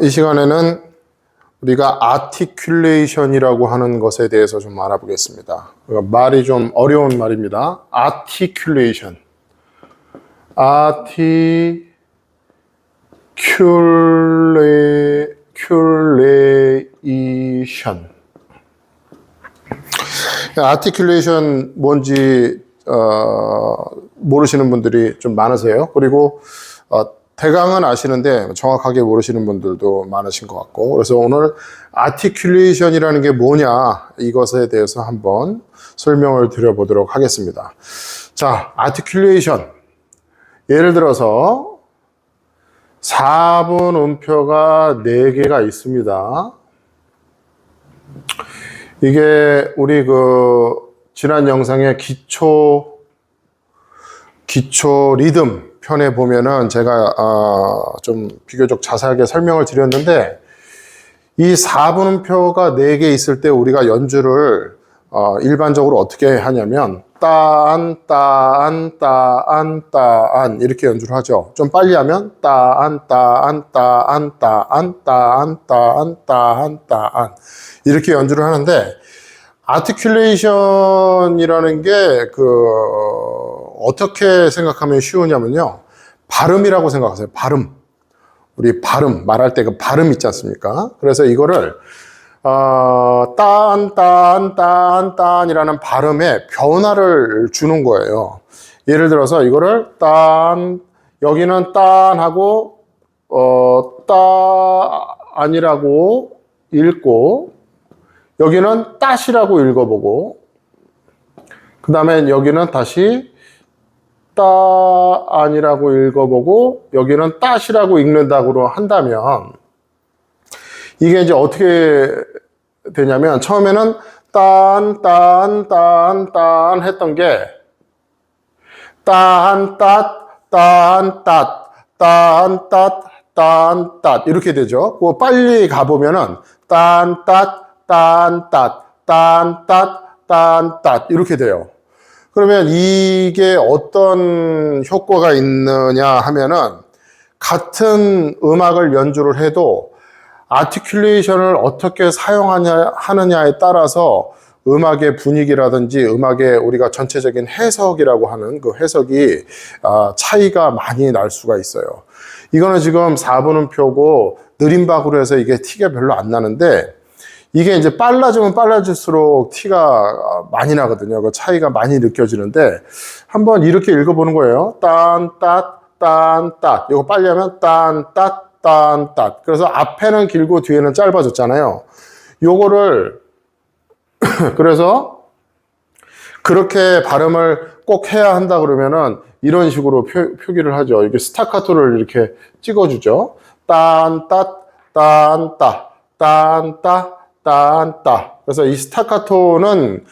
이 시간에는 우리가 articulation이라고 하는 것에 대해서 좀 알아보겠습니다. 말이 좀 어려운 말입니다. articulation. articulation. articulation 뭔지 모르시는 분들이 좀 많으세요. 그리고 대강은 아시는데 정확하게 모르시는 분들도 많으신 것 같고, 그래서 오늘 articulation이라는 게 뭐냐, 이것에 대해서 한번 설명을 드려보도록 하겠습니다. 자, articulation. 예를 들어서 4분 음표가 4개가 있습니다. 이게 우리 지난 영상의 기초 리듬 편에 보면은 제가 좀 비교적 자세하게 설명을 드렸는데, 이 4분음표가 4개 있을 때 우리가 연주를 일반적으로 어떻게 하냐면 따안 따안 따안 따안 이렇게 연주를 하죠. 좀 빨리 하면 따안 따안 따안 따안 따안 따안 따안 따안 이렇게 연주를 하는데, 아티큘레이션이라는 게 어떻게 생각하면 쉬우냐면요, 발음이라고 생각하세요. 발음. 우리 발음, 말할 때 그 발음 있지 않습니까? 그래서 이거를 딴이라는 발음에 변화를 주는 거예요. 예를 들어서 이거를 여기는 딴하고 따안이라고 읽고, 여기는 따시라고 읽어보고, 그 다음에 여기는 다시 따안이라고 읽어보고, 여기는 따시라고 읽는다고 한다면, 이게 이제 어떻게 되냐면, 처음에는 딴 했던 게, 딴 이렇게 되죠. 그 빨리 가보면은, 딴 이렇게 돼요. 그러면 이게 어떤 효과가 있느냐 하면은, 같은 음악을 연주를 해도 아티큘레이션을 어떻게 하느냐에 따라서 음악의 분위기라든지 음악의 우리가 전체적인 해석이라고 하는 그 해석이 차이가 많이 날 수가 있어요. 이거는 지금 4분음표고 느린 박으로 해서 이게 티가 별로 안 나는데, 이게 이제 빨라지면 빨라질수록 티가 많이 나거든요. 그 차이가 많이 느껴지는데, 한번 이렇게 읽어보는 거예요. 이거 빨리 하면 그래서 앞에는 길고 뒤에는 짧아졌잖아요. 요거를 그래서 그렇게 발음을 꼭 해야 한다 그러면은 이런 식으로 표기를 하죠. 이렇게 스타카토를 이렇게 찍어주죠. 그래서 이 스타카토는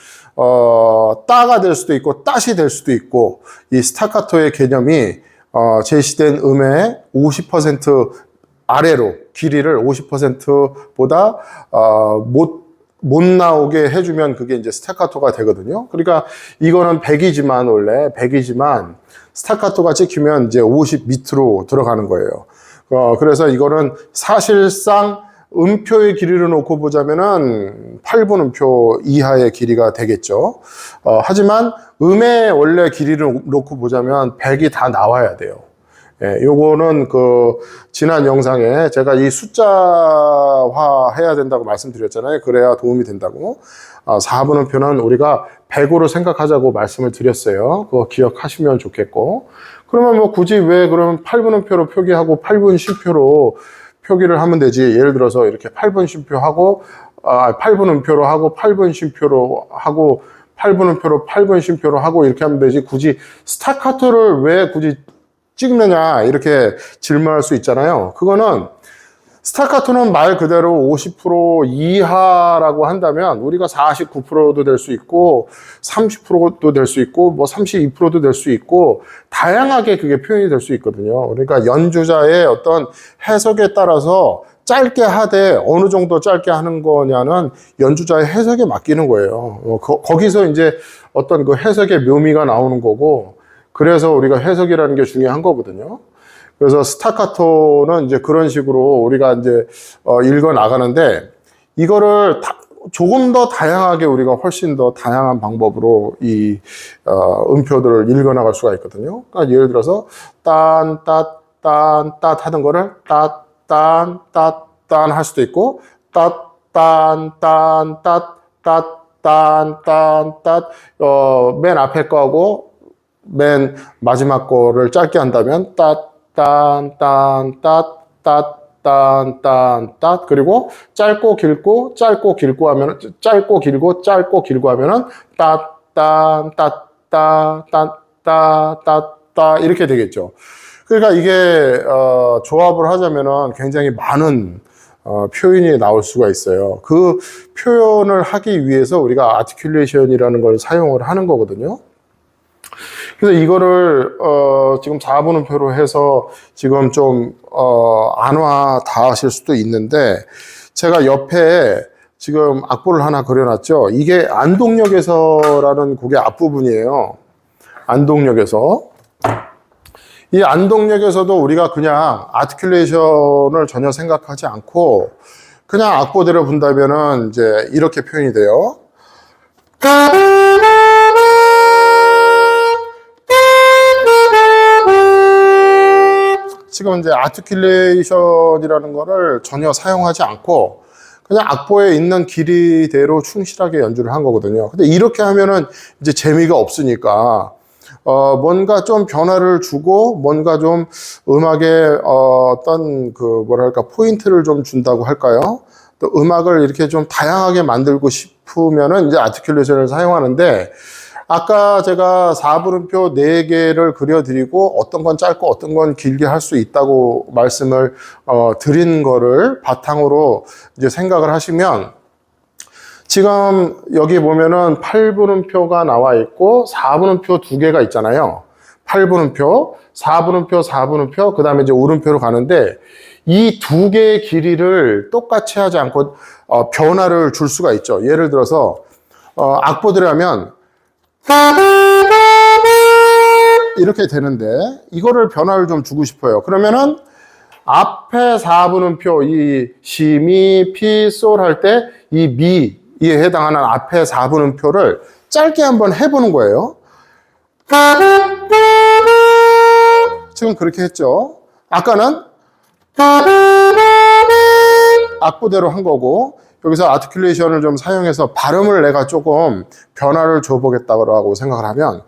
따가 될 수도 있고 따시 될 수도 있고, 이 스타카토의 개념이 제시된 음의 50% 아래로, 길이를 50%보다 못 나오게 해주면 그게 이제 스타카토가 되거든요. 그러니까 이거는 100이지만 원래 100이지만 스타카토가 찍히면 이제 50 밑으로 들어가는 거예요. 그래서 이거는 사실상 음표의 길이를 놓고 보자면은 8분음표 이하의 길이가 되겠죠. 하지만 음의 원래 길이를 놓고 보자면 100이 다 나와야 돼요. 예, 요거는 지난 영상에 제가 이 숫자화 해야 된다고 말씀드렸잖아요. 그래야 도움이 된다고. 4분음표는 우리가 100으로 생각하자고 말씀을 드렸어요. 그거 기억하시면 좋겠고. 그러면 뭐 굳이 왜 그러면 8분음표로 표기하고 8분 쉼표로 표기를 하면 되지. 예를 들어서 이렇게 8분 쉼표하고 8분음표로 하고 8분 쉼표로 하고 8분음표로 8분 쉼표로 하고 이렇게 하면 되지. 굳이 스타카토를 왜 굳이 찍느냐 이렇게 질문할 수 있잖아요. 그거는 스타카토는 말 그대로 50% 이하라고 한다면 우리가 49%도 될 수 있고 30%도 될 수 있고 뭐 32%도 될 수 있고 다양하게 그게 표현이 될 수 있거든요. 그러니까 연주자의 어떤 해석에 따라서 짧게 하되 어느 정도 짧게 하는 거냐는 연주자의 해석에 맡기는 거예요. 거기서 이제 어떤 그 해석의 묘미가 나오는 거고, 그래서 우리가 해석이라는 게 중요한 거거든요. 그래서 스타카토는 이제 그런 식으로 우리가 이제 읽어 나가는데 이거를 조금 더 다양하게 우리가 훨씬 더 다양한 방법으로 이 음표들을 읽어 나갈 수가 있거든요. 그러니까 예를 들어서 딴, 따, 딴, 따 하는 거를 따, 딴, 따, 딴 할 수도 있고 따, 딴, 딴, 따, 따, 딴, 딴, 따, 맨 앞에 거하고 맨 마지막 거를 짧게 한다면 따, 딴, 딴, 따, 따, 딴, 딴, 따, 그리고 짧고 길고 짧고 길고 하면 짧고 길고 짧고 길고 하면은 따, 딴, 따, 따, 따, 따, 따, 따 이렇게 되겠죠. 그러니까 이게 조합을 하자면은 굉장히 많은 표현이 나올 수가 있어요. 그 표현을 하기 위해서 우리가 아티큘레이션이라는 걸 사용을 하는 거거든요. 그래서 이거를 지금 4분음표로 해서 지금 좀 안와 닿으실 수도 있는데 제가 옆에 지금 악보를 하나 그려놨죠. 이게 안동역에서라는 곡의 앞부분이에요. 안동역에서. 이 안동역에서도 우리가 그냥 아티큘레이션을 전혀 생각하지 않고 그냥 악보대로 본다면은 이제 이렇게 표현이 돼요. 지금 이제 아티큘레이션이라는 거를 전혀 사용하지 않고 그냥 악보에 있는 길이대로 충실하게 연주를 한 거거든요. 근데 이렇게 하면은 이제 재미가 없으니까 뭔가 좀 변화를 주고 뭔가 좀 음악에 어떤 그 뭐랄까 포인트를 좀 준다고 할까요? 또 음악을 이렇게 좀 다양하게 만들고 싶으면은 이제 아티큘레이션을 사용하는데 아까 제가 4분음표 4개를 그려드리고 어떤 건 짧고 어떤 건 길게 할 수 있다고 말씀을 드린 거를 바탕으로 이제 생각을 하시면 지금 여기 보면은 8분음표가 나와 있고 4분음표 2개가 있잖아요. 8분음표, 4분음표, 4분음표, 그 다음에 이제 오른표로 가는데 이 2개의 길이를 똑같이 하지 않고 변화를 줄 수가 있죠. 예를 들어서 악보대로 하면 이렇게 되는데 이거를 변화를 좀 주고 싶어요. 그러면은 앞에 4분음표 이 시, 미, 피, 솔 할 때 이 미에 해당하는 앞에 4분음표를 짧게 한번 해보는 거예요. 지금 그렇게 했죠. 아까는 악보대로 한 거고 여기서 아티큘레이션을 좀 사용해서 발음을 내가 조금 변화를 줘보겠다고 생각을 하면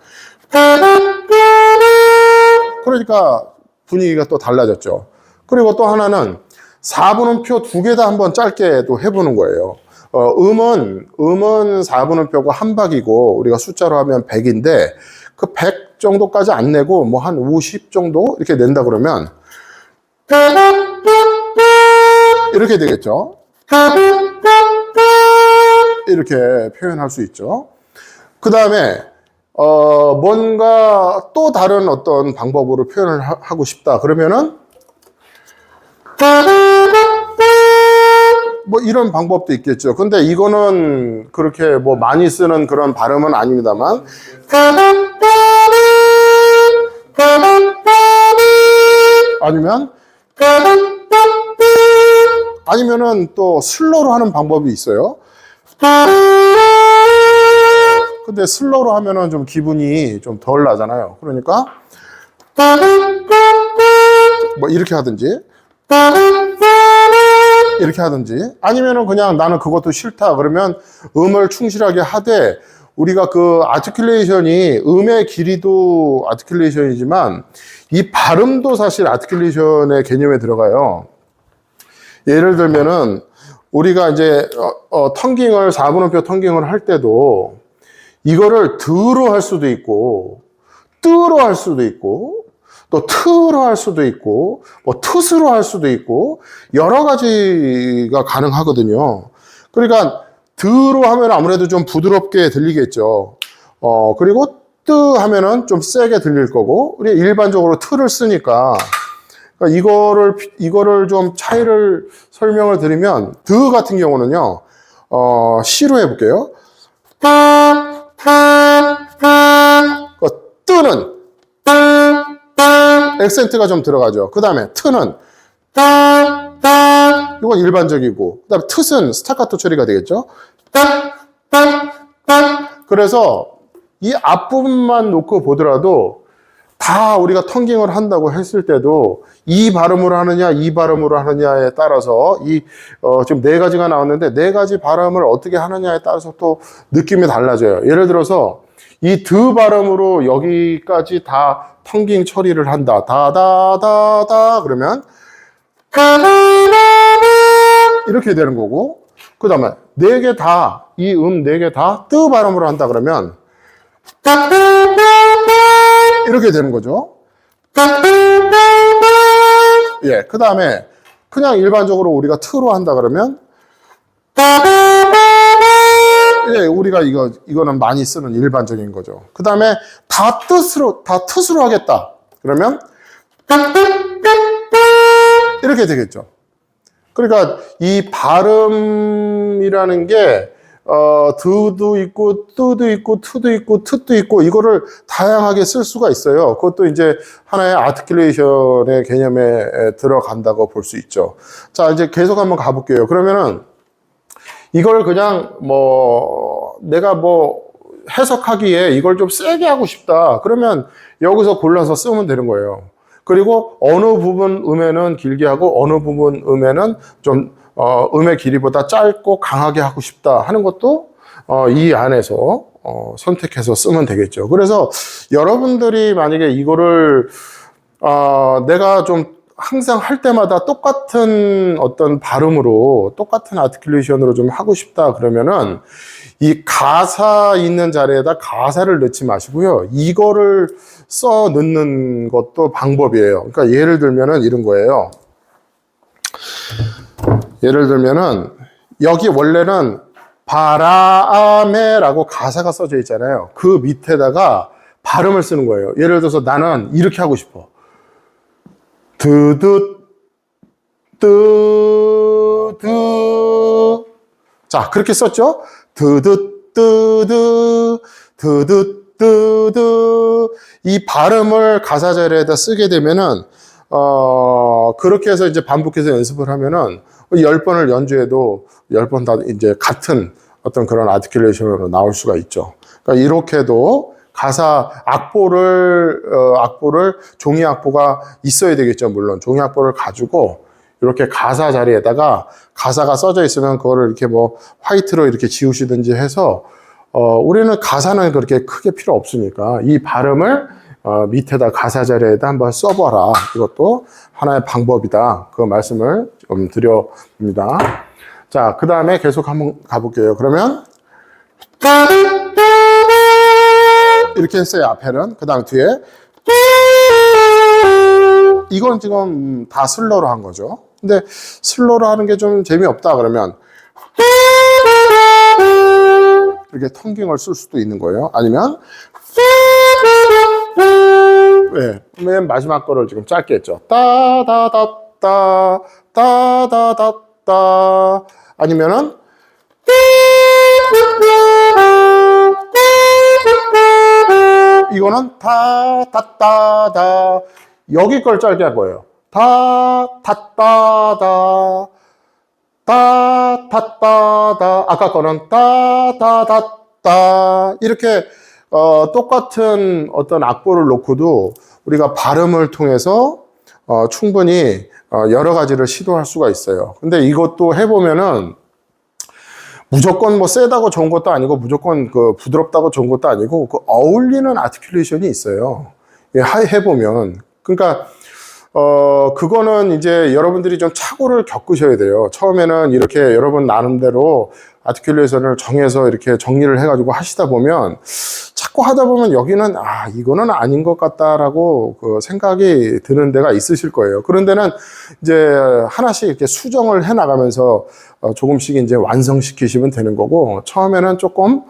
그러니까 분위기가 또 달라졌죠. 그리고 또 하나는 4분음표 2개 다 한번 짧게 또 해보는 거예요. 음은 4분음표고 한 박이고 우리가 숫자로 하면 100인데 그 100 정도까지 안 내고 뭐 한 50 정도 이렇게 낸다 그러면 이렇게 되겠죠. 이렇게 표현할 수 있죠. 그 다음에 뭔가 또 다른 어떤 방법으로 표현을 하고 싶다 그러면은 뭐 이런 방법도 있겠죠. 근데 이거는 그렇게 뭐 많이 쓰는 그런 발음은 아닙니다만 아니면은 또 슬로우로 하는 방법이 있어요. 근데 슬로우로 하면은 좀 기분이 좀 덜 나잖아요. 그러니까 뭐 이렇게 하든지 이렇게 하든지 아니면은 그냥 나는 그것도 싫다 그러면 음을 충실하게 하되 우리가 그 아티큘레이션이 음의 길이도 아티큘레이션이지만 이 발음도 사실 아티큘레이션의 개념에 들어가요. 예를 들면은 우리가 이제 텅깅을 4분음표 텅깅을 할 때도 이거를 드로 할 수도 있고 뜨로 할 수도 있고 또 트로 할 수도 있고 뭐 트스로 할 수도 있고 여러 가지가 가능하거든요. 그러니까 드로 하면 아무래도 좀 부드럽게 들리겠죠. 그리고 뜨 하면은 좀 세게 들릴 거고 우리 일반적으로 트를 쓰니까 그러니까 이거를 좀 차이를 설명을 드리면 드 같은 경우는요. 시로 해볼게요. 뜨는 액센트가 좀 들어가죠. 그 다음에 트는 이건 일반적이고, 그 다음에 트은 스타카토 처리가 되겠죠. 그래서 이 앞부분만 놓고 보더라도 다 우리가 텅깅을 한다고 했을 때도 이 발음으로 하느냐 이 발음으로 하느냐에 따라서 지금 네 가지가 나왔는데 네 가지 발음을 어떻게 하느냐에 따라서 또 느낌이 달라져요. 예를 들어서 이 드 발음으로 여기까지 다 텅깅 처리를 한다. 다다다다 그러면 이렇게 되는 거고, 그 다음에 네 개 다, 이 네 개 다 뜨 발음으로 한다 그러면 이렇게 되는 거죠. 예, 그 다음에 그냥 일반적으로 우리가 트로 한다 그러면 예, 우리가 이거는 많이 쓰는 일반적인 거죠. 그 다음에 다 뜻으로 하겠다 그러면 이렇게 되겠죠. 그러니까 이 발음이라는 게 드도 있고 뜨도 있고 트도 있고 트도 있고 이거를 다양하게 쓸 수가 있어요. 그것도 이제 하나의 아티큘레이션의 개념에 들어간다고 볼 수 있죠. 자, 이제 계속 한번 가볼게요. 그러면은 이걸 그냥 내가 해석하기에 이걸 좀 세게 하고 싶다. 그러면 여기서 골라서 쓰면 되는 거예요. 그리고 어느 부분 음에는 길게 하고 어느 부분 음에는 좀 음의 길이보다 짧고 강하게 하고 싶다 하는 것도 이 안에서 선택해서 쓰면 되겠죠. 그래서 여러분들이 만약에 이거를 내가 좀 항상 할 때마다 똑같은 어떤 발음으로 똑같은 아티큘레이션으로 좀 하고 싶다 그러면은 이 가사 있는 자리에다 가사를 넣지 마시고요. 이거를 써 넣는 것도 방법이에요. 그러니까 예를 들면은 이런 거예요. 예를 들면은 여기 원래는 바람에라고 가사가 써져 있잖아요. 그 밑에다가 발음을 쓰는 거예요. 예를 들어서 나는 이렇게 하고 싶어. 드드 뜨드 자, 그렇게 썼죠? 드드 뜨드 드드 뜨드 이 발음을 가사 자리에다 쓰게 되면은 그렇게 해서 이제 반복해서 연습을 하면은 10번을 연주해도 10번 다 이제 같은 어떤 그런 아티큘레이션으로 나올 수가 있죠. 그러니까 이렇게도 가사 악보를 종이 악보가 있어야 되겠죠. 물론 종이 악보를 가지고 이렇게 가사 자리에다가 가사가 써져 있으면 그거를 이렇게 화이트로 이렇게 지우시든지 해서 우리는 가사는 그렇게 크게 필요 없으니까 이 발음을 밑에다 가사 자리에다 한번 써봐라. 이것도 하나의 방법이다. 그 말씀을 좀 드려봅니다. 자, 그 다음에 계속 한번 가볼게요. 그러면 이렇게 했어요. 앞에는. 그 다음 뒤에 이건 지금 다 슬로로 한 거죠. 근데 슬로로 하는 게 좀 재미없다 그러면 이렇게 텅깅을 쓸 수도 있는 거예요. 아니면 맨 마지막 거를 지금 짧게 했죠. 따다다따 따다다따 아니면은 이거는 다다다다 여기 걸 짧게 할 거예요. 다다다다 다다다다 아까 거는 다다다다 이렇게 똑같은 어떤 악보를 놓고도 우리가 발음을 통해서 충분히 여러 가지를 시도할 수가 있어요. 근데 이것도 해보면은 무조건 세다고 좋은 것도 아니고 무조건 부드럽다고 좋은 것도 아니고 어울리는 아티큘레이션이 있어요. 해보면. 그러니까 그거는 이제 여러분들이 좀 착오를 겪으셔야 돼요. 처음에는 이렇게 여러분 나름대로 아티큘레이션을 정해서 이렇게 정리를 해가지고 하시다 보면 자꾸 하다 보면 여기는 이거는 아닌 것 같다라고 생각이 드는 데가 있으실 거예요. 그런 데는 이제 하나씩 이렇게 수정을 해 나가면서 조금씩 이제 완성시키시면 되는 거고 처음에는 조금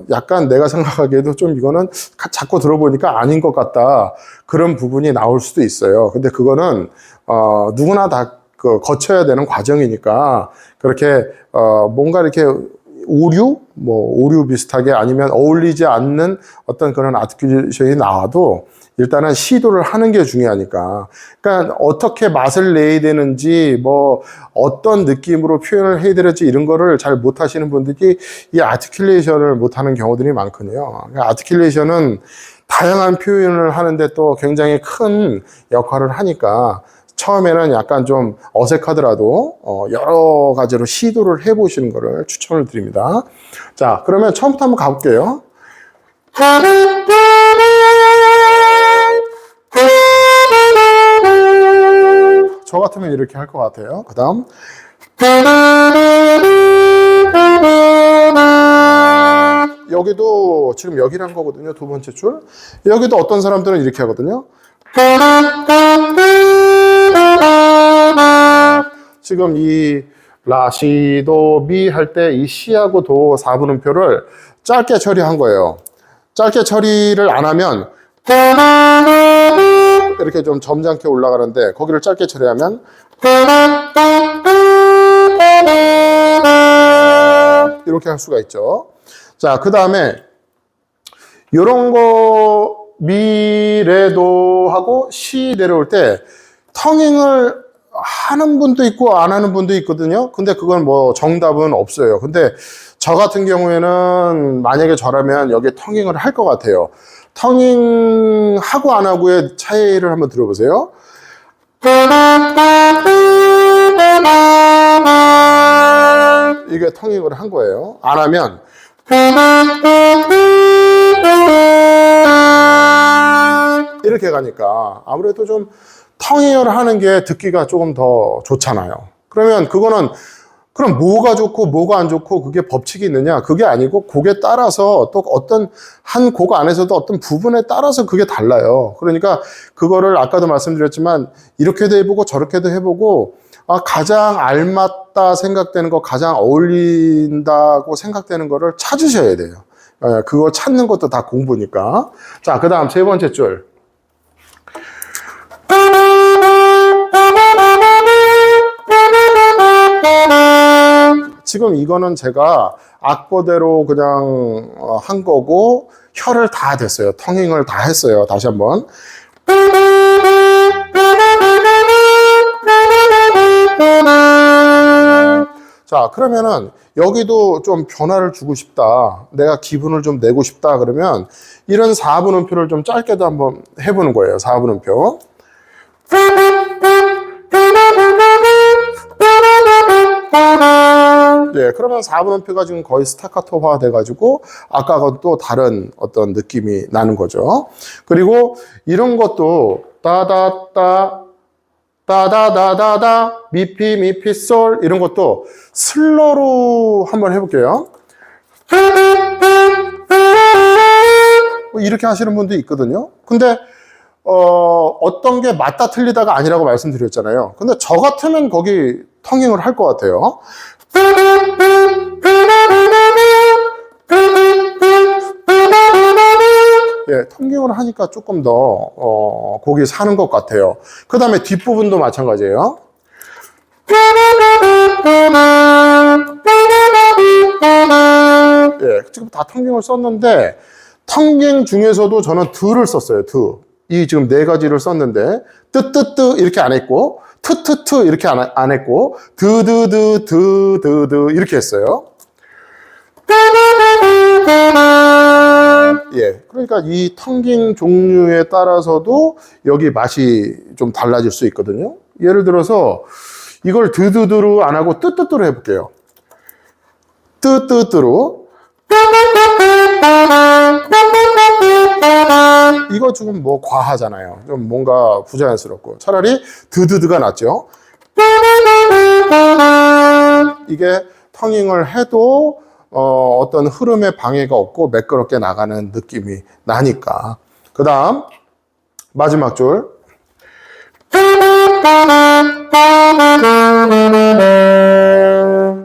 약간 내가 생각하기에도 좀 이거는 자꾸 들어보니까 아닌 것 같다 그런 부분이 나올 수도 있어요. 근데 그거는 누구나 다 거쳐야 되는 과정이니까 그렇게 뭔가 이렇게 오류, 뭐 오류 비슷하게 아니면 어울리지 않는 어떤 그런 아티큘레이션이 나와도 일단은 시도를 하는 게 중요하니까. 그러니까 어떻게 맛을 내야 되는지, 뭐 어떤 느낌으로 표현을 해야 되는지 이런 거를 잘 못하시는 분들이 이 아티큘레이션을 못하는 경우들이 많거든요. 그러니까 아티큘레이션은 다양한 표현을 하는데 또 굉장히 큰 역할을 하니까 처음에는 약간 좀 어색하더라도 여러 가지로 시도를 해보시는 거를 추천을 드립니다. 자, 그러면 처음부터 한번 가볼게요. 저 같으면 이렇게 할 것 같아요. 그 다음 여기도 지금 여기란 거거든요. 두 번째 줄. 여기도 어떤 사람들은 이렇게 하거든요. 지금 이 라, 시, 도, 미 할 때 이 시하고 도 4분음표를 짧게 처리한 거예요. 짧게 처리를 안 하면 이렇게 좀 점잖게 올라가는데 거기를 짧게 처리하면 이렇게 할 수가 있죠. 자, 그 다음에 이런 거 미레도 하고 시 내려올 때 텅잉을 하는 분도 있고 안 하는 분도 있거든요. 근데 그건 뭐 정답은 없어요. 근데 저 같은 경우에는 만약에 저라면 여기 텅잉을 할 것 같아요. 텅잉 하고 안 하고의 차이를 한번 들어보세요. 이게 텅잉을 한 거예요. 안 하면 이렇게 가니까 아무래도 좀 텅잉을 하는 게 듣기가 조금 더 좋잖아요. 그러면 그거는 그럼 뭐가 좋고 뭐가 안 좋고 그게 법칙이 있느냐? 그게 아니고 곡에 따라서 또 어떤 한 곡 안에서도 어떤 부분에 따라서 그게 달라요. 그러니까 그거를 아까도 말씀드렸지만 이렇게도 해보고 저렇게도 해보고 가장 알맞다 생각되는 거, 가장 어울린다고 생각되는 거를 찾으셔야 돼요. 그거 찾는 것도 다 공부니까. 자, 그 다음 세 번째 줄. 지금 이거는 제가 악보대로 그냥 한 거고 혀를 다 댔어요. 텅잉을 다 했어요. 다시 한번. 자, 그러면은 여기도 좀 변화를 주고 싶다. 내가 기분을 좀 내고 싶다. 그러면 이런 4분음표를 좀 짧게도 한번 해보는 거예요. 4분음표. 네, 그러면 4분음표가 지금 거의 스타카토화 돼가지고 아까하고 또 다른 어떤 느낌이 나는 거죠. 그리고 이런 것도 따다따 따다다다다 미피 미피 솔 이런 것도 슬로로 한번 해볼게요. 이렇게 하시는 분도 있거든요. 근데 어떤 게 맞다 틀리다가 아니라고 말씀드렸잖아요. 근데 저 같으면 거기 텅잉을 할 것 같아요. 예, 텅잉을 하니까 조금 더 곡이 사는 것 같아요. 그 다음에 뒷부분도 마찬가지예요. 예, 지금 다 텅잉을 썼는데 텅잉 중에서도 저는 드를 썼어요. 드. 이 지금 네 가지를 썼는데 뜨뜨뜨 이렇게 안 했고 트트트 이렇게 안 했고 드드드 드드드 이렇게 했어요. 예, 그러니까 이 텅잉 종류에 따라서도 여기 맛이 좀 달라질 수 있거든요. 예를 들어서 이걸 드드드로 안 하고 뜨뜨뜨로 해볼게요. 뜨뜨뜨로. 이거 지금 뭐 과하잖아요. 좀 뭔가 부자연스럽고 차라리 드드드가 낫죠. 이게 텅잉을 해도 어떤 흐름에 방해가 없고 매끄럽게 나가는 느낌이 나니까. 그 다음 마지막 줄.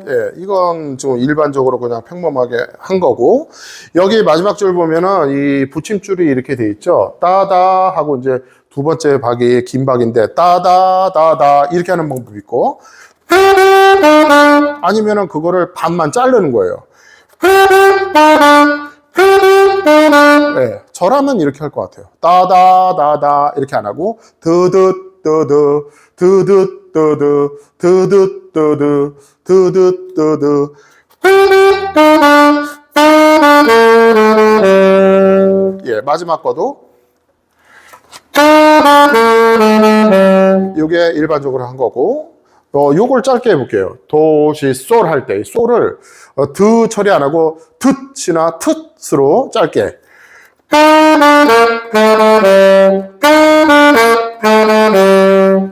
예, 이건 지금 일반적으로 그냥 평범하게 한 거고 여기 마지막 줄 보면은 이 붙임줄이 이렇게 돼 있죠. 따다 하고 이제 두 번째 박이 긴 박인데 따다 다다 이렇게 하는 방법이 있고 아니면은 그거를 반만 자르는 거예요. 네, 저라면 이렇게 할 것 같아요. 따다다다 이렇게 안 하고 드드드드 드드드드 드드드드 드드드드 예, 마지막 거도 이게 일반적으로 한 거고 요걸 짧게 해볼게요. 도시 솔 할 때 솔을 드 처리 안 하고 틉이나 틉으로 짧게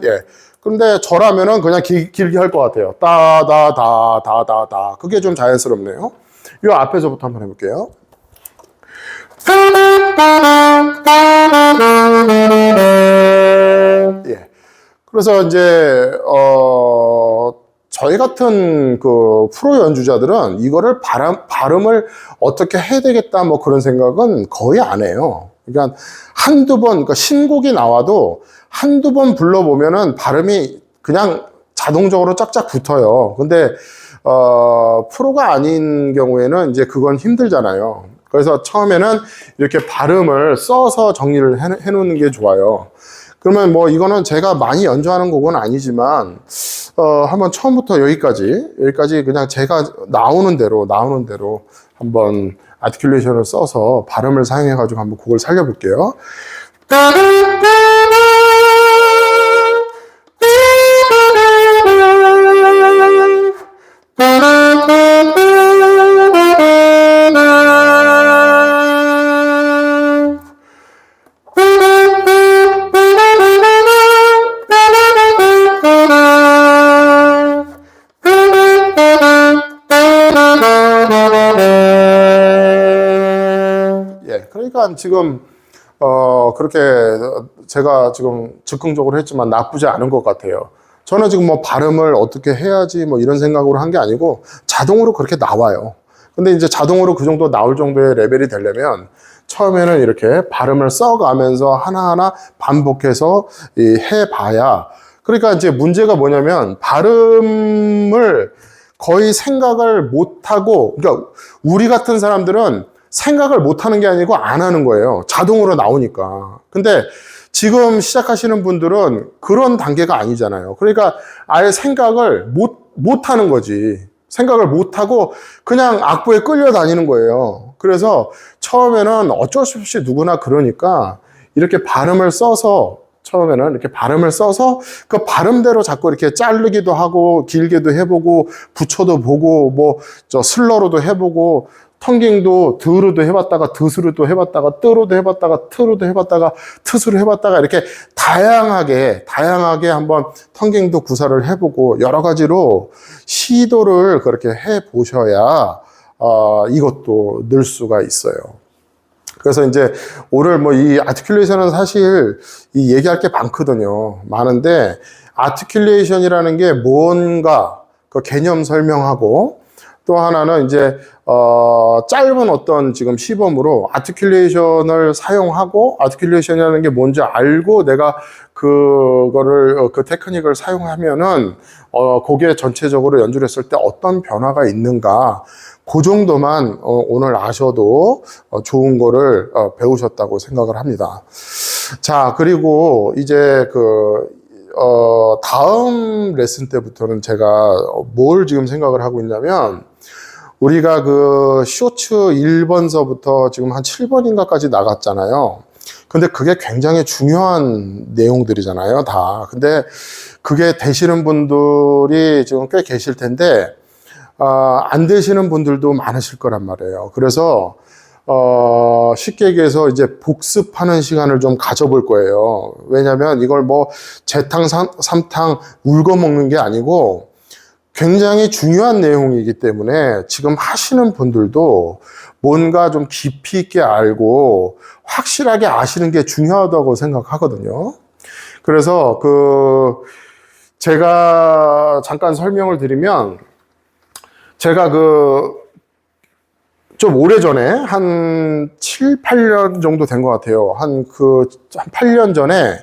예. 근데 저라면은 그냥 길게 할 것 같아요. 따다다다다다 그게 좀 자연스럽네요. 요 앞에서부터 한번 해볼게요. 예. 그래서 이제 저희 같은 그 프로 연주자들은 이거를 발음을 어떻게 해야 되겠다 뭐 그런 생각은 거의 안 해요. 그러니까 한두 번, 그러니까 신곡이 나와도 한두 번 불러보면은 발음이 그냥 자동적으로 짝짝 붙어요. 근데 프로가 아닌 경우에는 이제 그건 힘들잖아요. 그래서 처음에는 이렇게 발음을 써서 정리를 해놓는 게 좋아요. 그러면 뭐 이거는 제가 많이 연주하는 곡은 아니지만 한번 처음부터 여기까지 그냥 제가 나오는 대로 한번 아티큘레이션을 써서 발음을 사용해 가지고 한번 곡을 살려볼게요. 그러니까 지금 그렇게 제가 지금 즉흥적으로 했지만 나쁘지 않은 것 같아요. 저는 지금 뭐 발음을 어떻게 해야지 뭐 이런 생각으로 한 게 아니고 자동으로 그렇게 나와요. 근데 이제 자동으로 그 정도 나올 정도의 레벨이 되려면 처음에는 이렇게 발음을 써가면서 하나하나 반복해서 해봐야. 그러니까 이제 문제가 뭐냐면 발음을 거의 생각을 못하고, 그러니까 우리 같은 사람들은 생각을 못하는 게 아니고 안 하는 거예요. 자동으로 나오니까. 근데 지금 시작하시는 분들은 그런 단계가 아니잖아요. 그러니까 아예 생각을 못하는 거지. 생각을 못하고 그냥 악보에 끌려다니는 거예요. 그래서 처음에는 어쩔 수 없이 누구나 그러니까 이렇게 발음을 써서 처음에는 이렇게 발음을 써서 그 발음대로 자꾸 이렇게 자르기도 하고 길게도 해보고 붙여도 보고 뭐 저 슬러로도 해보고 텅깅도 드로도 해봤다가 드스로도 해봤다가 뜨로도 해봤다가 트로도 해봤다가 트스로 해봤다가 이렇게 다양하게 한번 텅깅도 구사를 해보고 여러 가지로 시도를 그렇게 해보셔야 이것도 늘 수가 있어요. 그래서 이제 오늘 뭐 이 아티큘레이션은 사실 이 얘기할 게 많은데 아티큘레이션이라는 게 뭔가 그 개념 설명하고 또 하나는 이제 짧은 어떤 지금 시범으로 아티큘레이션을 사용하고 아티큘레이션이라는 게 뭔지 알고 내가 그거를 그 테크닉을 사용하면은 곡에 전체적으로 연주를 했을 때 어떤 변화가 있는가 그 정도만 오늘 아셔도 좋은 거를 배우셨다고 생각을 합니다. 자, 그리고 이제 다음 레슨 때부터는 제가 뭘 지금 생각을 하고 있냐면 우리가 그 쇼츠 1번서부터 지금 한 7번인가까지 나갔잖아요. 근데 그게 굉장히 중요한 내용들이잖아요, 다. 근데 그게 되시는 분들이 지금 꽤 계실 텐데, 안 되시는 분들도 많으실 거란 말이에요. 그래서, 쉽게 얘기해서 이제 복습하는 시간을 좀 가져볼 거예요. 왜냐면 이걸 뭐 재탕, 삼탕 울고 먹는 게 아니고 굉장히 중요한 내용이기 때문에 지금 하시는 분들도 뭔가 좀 깊이 있게 알고 확실하게 아시는 게 중요하다고 생각하거든요. 그래서 제가 잠깐 설명을 드리면 제가 좀 오래전에 한 7, 8년 정도 된 것 같아요. 한 8년 전에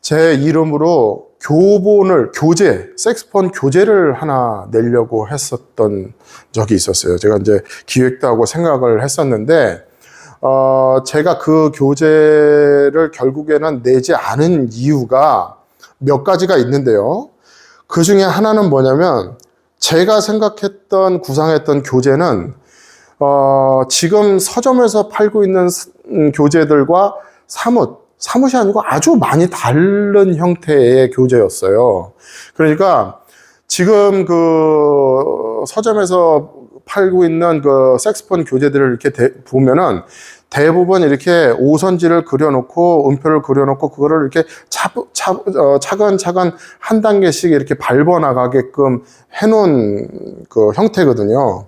제 이름으로 색스폰 교재를 하나 내려고 했었던 적이 있었어요. 제가 이제 기획도 하고 생각을 했었는데, 제가 그 교재를 결국에는 내지 않은 이유가 몇 가지가 있는데요. 그 중에 하나는 뭐냐면, 제가 생각했던, 구상했던 교재는, 지금 서점에서 팔고 있는 교재들과 사뭇이 아니고 아주 많이 다른 형태의 교재였어요. 그러니까 지금 그 서점에서 팔고 있는 그 색스폰 교재들을 이렇게 보면은 대부분 이렇게 오선지를 그려놓고 음표를 그려놓고 그거를 이렇게 차근차근 한 단계씩 이렇게 밟아나가게끔 해놓은 그 형태거든요.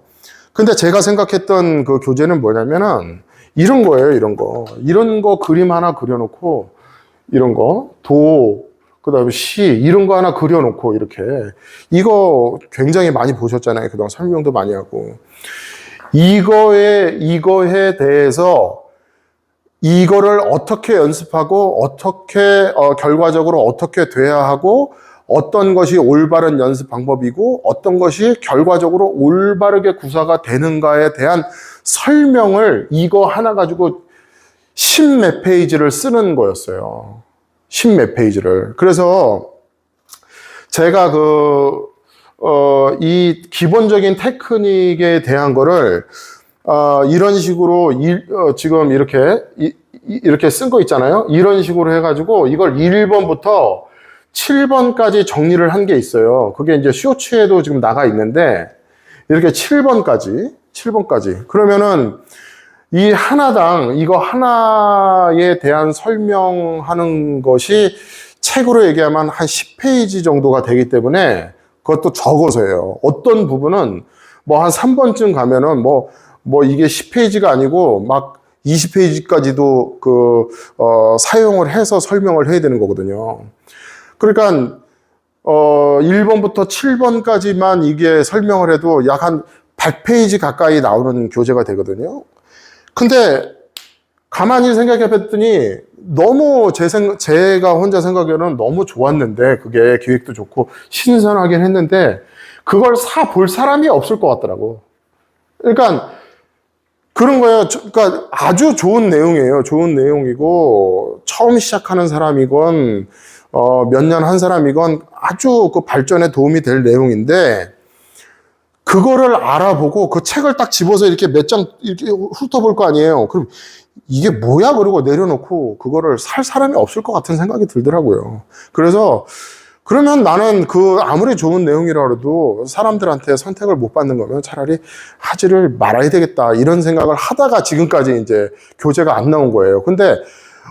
근데 제가 생각했던 그 교재는 뭐냐면은 이런 거예요, 이런 거. 이런 거 그림 하나 그려놓고, 이런 거, 그 다음에 시, 이런 거 하나 그려놓고, 이렇게. 이거 굉장히 많이 보셨잖아요. 그동안 설명도 많이 하고. 이거에 대해서, 이거를 어떻게 연습하고, 어떻게, 결과적으로 어떻게 돼야 하고, 어떤 것이 올바른 연습 방법이고, 어떤 것이 결과적으로 올바르게 구사가 되는가에 대한 설명을 이거 하나 가지고 10몇 페이지를 쓰는 거였어요. 10몇 페이지를. 그래서 제가 이 기본적인 테크닉에 대한 거를, 이런 식으로, 지금 이렇게 쓴 거 있잖아요. 이런 식으로 해가지고 이걸 1번부터 7번까지 정리를 한 게 있어요. 그게 이제 쇼츠에도 지금 나가 있는데, 이렇게 7번까지. 그러면은, 이 하나당, 이거 하나에 대한 설명하는 것이 책으로 얘기하면 한 10페이지 정도가 되기 때문에, 그것도 적어서예요. 어떤 부분은 뭐 한 3번쯤 가면은 뭐 이게 10페이지가 아니고 막 20페이지까지도 사용을 해서 설명을 해야 되는 거거든요. 그러니까 1번부터 7번까지만 이게 설명을 해도 약 한 100페이지 가까이 나오는 교재가 되거든요. 근데 가만히 생각해 봤더니 너무 제가 혼자 생각에는 너무 좋았는데, 그게 기획도 좋고 신선하긴 했는데 그걸 볼 사람이 없을 것 같더라고. 그러니까 그런 거예요. 그러니까 아주 좋은 내용이에요. 좋은 내용이고, 처음 시작하는 사람이건 몇 년 한 사람이건 아주 그 발전에 도움이 될 내용인데, 그거를 알아보고 그 책을 딱 집어서 이렇게 몇 장 이렇게 훑어볼 거 아니에요. 그럼 이게 뭐야? 그러고 내려놓고 그거를 살 사람이 없을 것 같은 생각이 들더라고요. 그래서 그러면 나는 아무리 좋은 내용이라 해도 사람들한테 선택을 못 받는 거면 차라리 하지를 말아야 되겠다, 이런 생각을 하다가 지금까지 이제 교재가 안 나온 거예요. 근데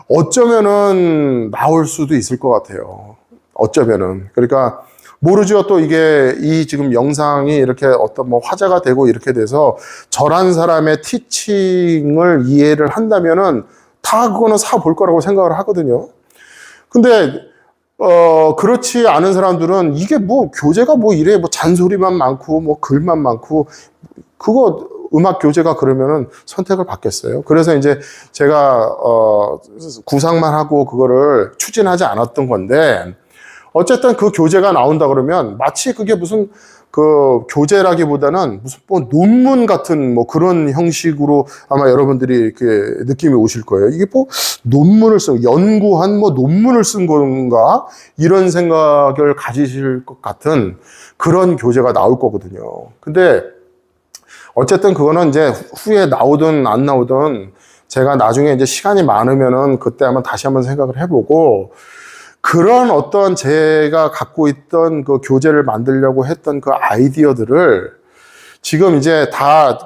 어쩌면은 나올 수도 있을 것 같아요. 어쩌면은. 그러니까 모르죠. 또 이 지금 영상이 이렇게 어떤 뭐 화제가 되고 이렇게 돼서 저란 사람의 티칭을 이해를 한다면은 다 그거는 볼 거라고 생각을 하거든요. 근데 그렇지 않은 사람들은 이게 뭐 교재가 뭐 이래, 뭐 잔소리만 많고 뭐 글만 많고, 그거 음악 교재가 그러면은 선택을 받겠어요. 그래서 이제 제가 구상만 하고 그거를 추진하지 않았던 건데, 어쨌든 그 교재가 나온다 그러면 마치 그게 무슨 그 교재라기보다는 무슨 뭐 논문 같은 뭐 그런 형식으로 아마 여러분들이 이렇게 느낌이 오실 거예요. 이게 뭐 논문을 연구한 뭐 논문을 쓴 건가? 이런 생각을 가지실 것 같은 그런 교재가 나올 거거든요. 근데 어쨌든 그거는 이제 후에 나오든 안 나오든 제가 나중에 이제 시간이 많으면은 그때 한번 다시 한번 생각을 해보고, 그런 어떤 제가 갖고 있던 그 교재를 만들려고 했던 그 아이디어들을 지금 이제 다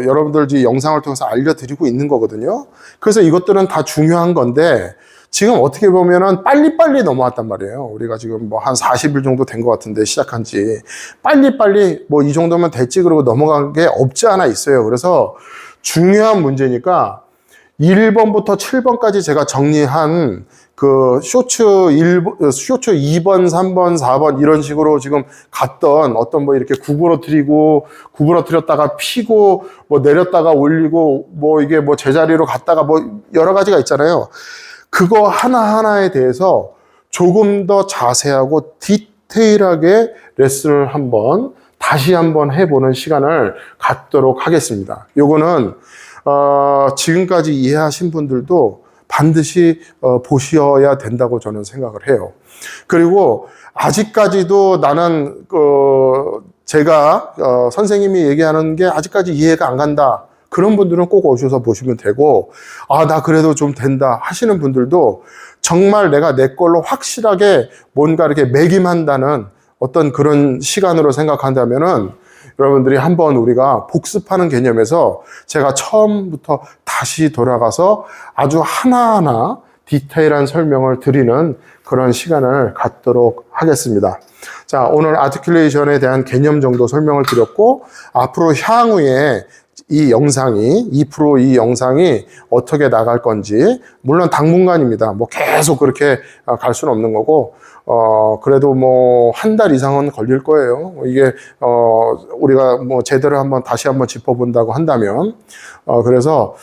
여러분들 이 영상을 통해서 알려드리고 있는 거거든요. 그래서 이것들은 다 중요한 건데, 지금 어떻게 보면은 빨리빨리 넘어왔단 말이에요. 우리가 지금 뭐 한 40일 정도 된 것 같은데, 시작한 지. 빨리빨리 뭐 이 정도면 됐지 그러고 넘어간 게 없지 않아 있어요. 그래서 중요한 문제니까 1번부터 7번까지 제가 정리한 그 쇼츠 2번, 3번, 4번 이런 식으로 지금 갔던 어떤 뭐 이렇게 구부러뜨렸다가 피고 뭐 내렸다가 올리고 뭐 이게 뭐 제자리로 갔다가 뭐 여러 가지가 있잖아요. 그거 하나하나에 대해서 조금 더 자세하고 디테일하게 레슨을 다시 한번 해보는 시간을 갖도록 하겠습니다. 요거는 지금까지 이해하신 분들도 반드시 보셔야 된다고 저는 생각을 해요. 그리고 아직까지도 나는 제가 선생님이 얘기하는 게 아직까지 이해가 안 간다. 그런 분들은 꼭 오셔서 보시면 되고, 나 그래도 좀 된다 하시는 분들도 정말 내가 내 걸로 확실하게 뭔가 이렇게 매김한다는 어떤 그런 시간으로 생각한다면은 여러분들이 한번 우리가 복습하는 개념에서 제가 처음부터 다시 돌아가서 아주 하나하나 디테일한 설명을 드리는 그런 시간을 갖도록 하겠습니다. 자, 오늘 아티큘레이션에 대한 개념 정도 설명을 드렸고, 앞으로 향후에 이 영상이 어떻게 나갈 건지, 물론 당분간입니다. 뭐 계속 그렇게 갈 수는 없는 거고, 그래도 뭐 한 달 이상은 걸릴 거예요. 이게 우리가 뭐 제대로 다시 한번 짚어본다고 한다면, 그래서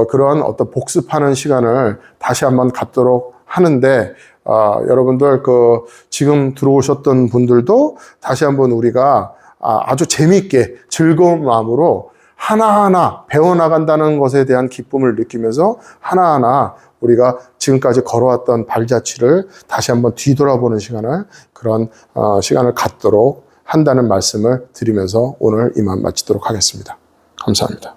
그런 어떤 복습하는 시간을 다시 한번 갖도록 하는데, 여러분들 지금 들어오셨던 분들도 다시 한번 우리가 아주 재미있게 즐거운 마음으로 하나하나 배워나간다는 것에 대한 기쁨을 느끼면서 하나하나 우리가 지금까지 걸어왔던 발자취를 다시 한번 뒤돌아보는 그런 시간을 갖도록 한다는 말씀을 드리면서 오늘 이만 마치도록 하겠습니다. 감사합니다.